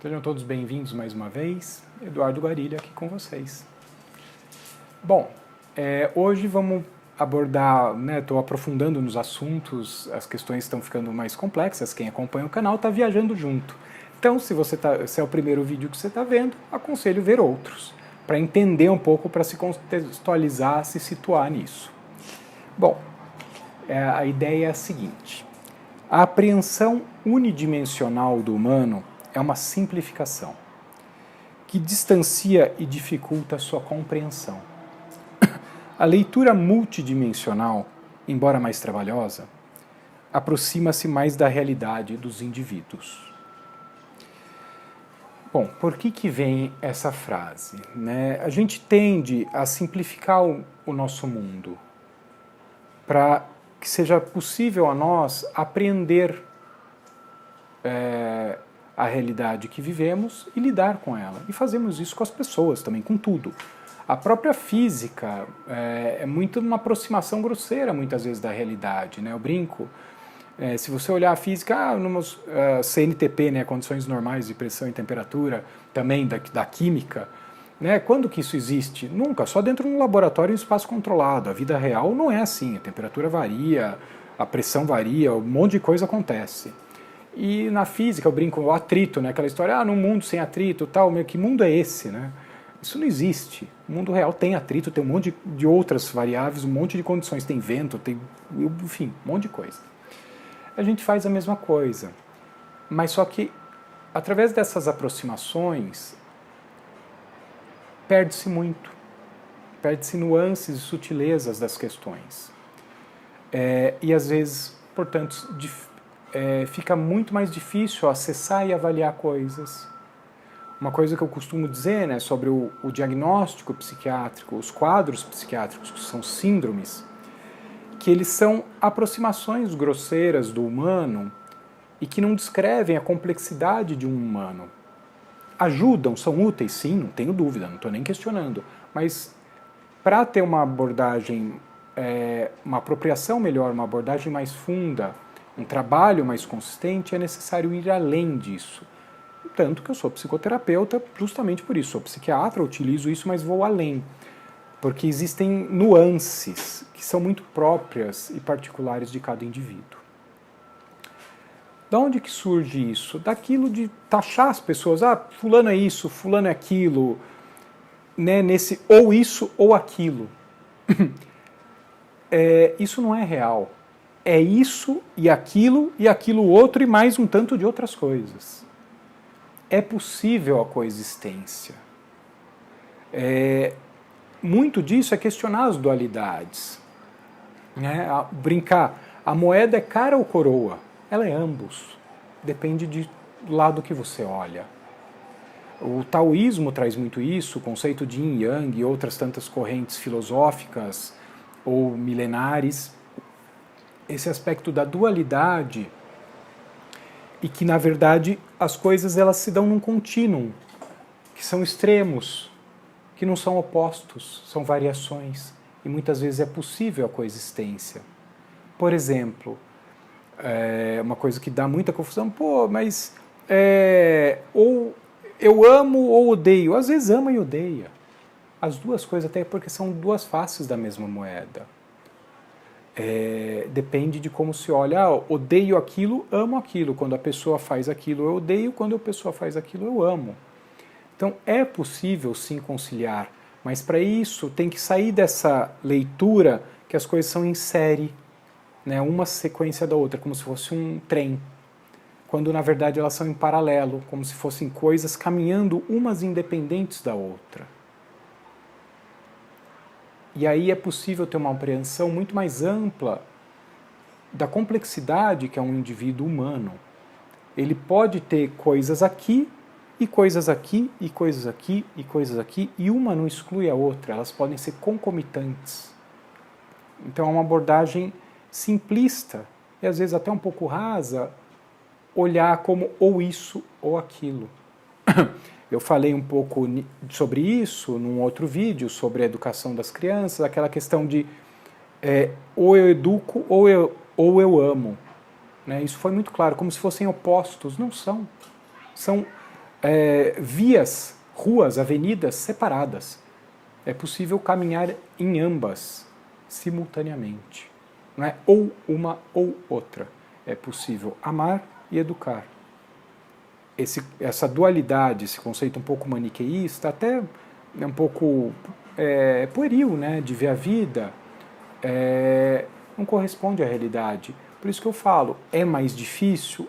Sejam todos bem-vindos mais uma vez. Eduardo Guarilha aqui com vocês. Bom, hoje vamos abordar, estou aprofundando nos assuntos, as questões estão ficando mais complexas, quem acompanha o canal está viajando junto. Então, se é o primeiro vídeo que você está vendo, aconselho ver outros, para entender um pouco, para se contextualizar, se situar nisso. Bom, a ideia é a seguinte: a apreensão unidimensional do humano é uma simplificação que distancia e dificulta a sua compreensão. A leitura multidimensional, embora mais trabalhosa, aproxima-se mais da realidade dos indivíduos. Bom, por que vem essa frase? A gente tende a simplificar o nosso mundo para que seja possível a nós apreender a realidade que vivemos e lidar com ela. E fazemos isso com as pessoas também, com tudo. A própria física é muito uma aproximação grosseira, muitas vezes, da realidade. Eu brinco, se você olhar a física, CNTP, condições normais de pressão e temperatura, também da química, quando que isso existe? Nunca, só dentro de um laboratório em espaço controlado. A vida real não é assim, a temperatura varia, a pressão varia, um monte de coisa acontece. E na física, eu brinco, o atrito, aquela história, num mundo sem atrito, tal, que mundo é esse, Isso não existe. O mundo real tem atrito, tem um monte de outras variáveis, um monte de condições, tem vento, tem, enfim, um monte de coisa. A gente faz a mesma coisa, mas só que, através dessas aproximações, perde-se muito, perde-se nuances e sutilezas das questões. E às vezes, portanto, fica muito mais difícil acessar e avaliar coisas. Uma coisa que eu costumo dizer sobre o diagnóstico psiquiátrico, os quadros psiquiátricos, que são síndromes, que eles são aproximações grosseiras do humano e que não descrevem a complexidade de um humano. Ajudam, são úteis, sim, não tenho dúvida, não estou nem questionando, mas para ter uma abordagem, uma apropriação melhor, uma abordagem mais funda, um trabalho mais consistente, é necessário ir além disso. Tanto que eu sou psicoterapeuta justamente por isso. Sou psiquiatra, utilizo isso, mas vou além. Porque existem nuances que são muito próprias e particulares de cada indivíduo. Da onde que surge isso? Daquilo de taxar as pessoas. Fulano é isso, fulano é aquilo. Nesse ou isso ou aquilo. Isso não é real. É isso e aquilo outro e mais um tanto de outras coisas. É possível a coexistência. Muito disso é questionar as dualidades. Brincar, a moeda é cara ou coroa? Ela é ambos. Depende do lado que você olha. O taoísmo traz muito isso, o conceito de yin yang e outras tantas correntes filosóficas ou milenares. Esse aspecto da dualidade e que, na verdade, as coisas elas se dão num contínuo, que são extremos, que não são opostos, são variações, e muitas vezes é possível a coexistência. Por exemplo, uma coisa que dá muita confusão, mas ou eu amo ou odeio, às vezes ama e odeia. As duas coisas, até porque são duas faces da mesma moeda. Depende de como se olha. Odeio aquilo, amo aquilo. Quando a pessoa faz aquilo, eu odeio. Quando a pessoa faz aquilo, eu amo. Então, é possível, sim, conciliar. Mas, para isso, tem que sair dessa leitura que as coisas são em série, uma sequência da outra, como se fosse um trem. Quando, na verdade, elas são em paralelo, como se fossem coisas caminhando umas independentes da outra. E aí é possível ter uma apreensão muito mais ampla da complexidade que é um indivíduo humano. Ele pode ter coisas aqui, e coisas aqui, e coisas aqui, e coisas aqui, e uma não exclui a outra, elas podem ser concomitantes. Então é uma abordagem simplista, e às vezes até um pouco rasa, olhar como ou isso ou aquilo. Eu falei um pouco sobre isso num outro vídeo, sobre a educação das crianças, aquela questão de ou eu educo ou eu amo. Isso foi muito claro, como se fossem opostos. Não são. São vias, ruas, avenidas separadas. É possível caminhar em ambas simultaneamente. Não é ou uma ou outra. É possível amar e educar. Essa dualidade, esse conceito um pouco maniqueísta, até um pouco pueril, né, de ver a vida, não corresponde à realidade. Por isso que eu falo, é mais difícil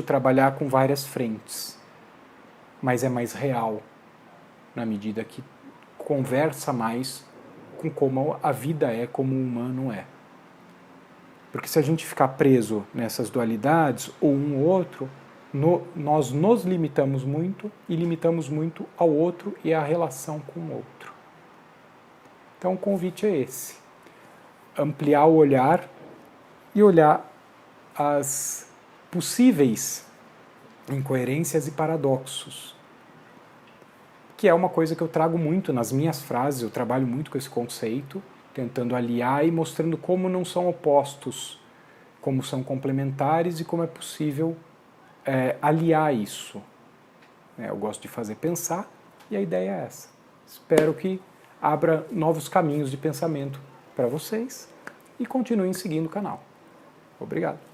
trabalhar com várias frentes, mas é mais real, na medida que conversa mais com como a vida é, como o humano é. Porque se a gente ficar preso nessas dualidades, ou um ou outro, nós nos limitamos muito e limitamos muito ao outro e à relação com o outro. Então o convite é esse. Ampliar o olhar e olhar as possíveis incoerências e paradoxos, que é uma coisa que eu trago muito nas minhas frases, eu trabalho muito com esse conceito, tentando aliar e mostrando como não são opostos, como são complementares e como é possível aliar isso. Eu gosto de fazer pensar e a ideia é essa. Espero que abra novos caminhos de pensamento para vocês e continuem seguindo o canal. Obrigado.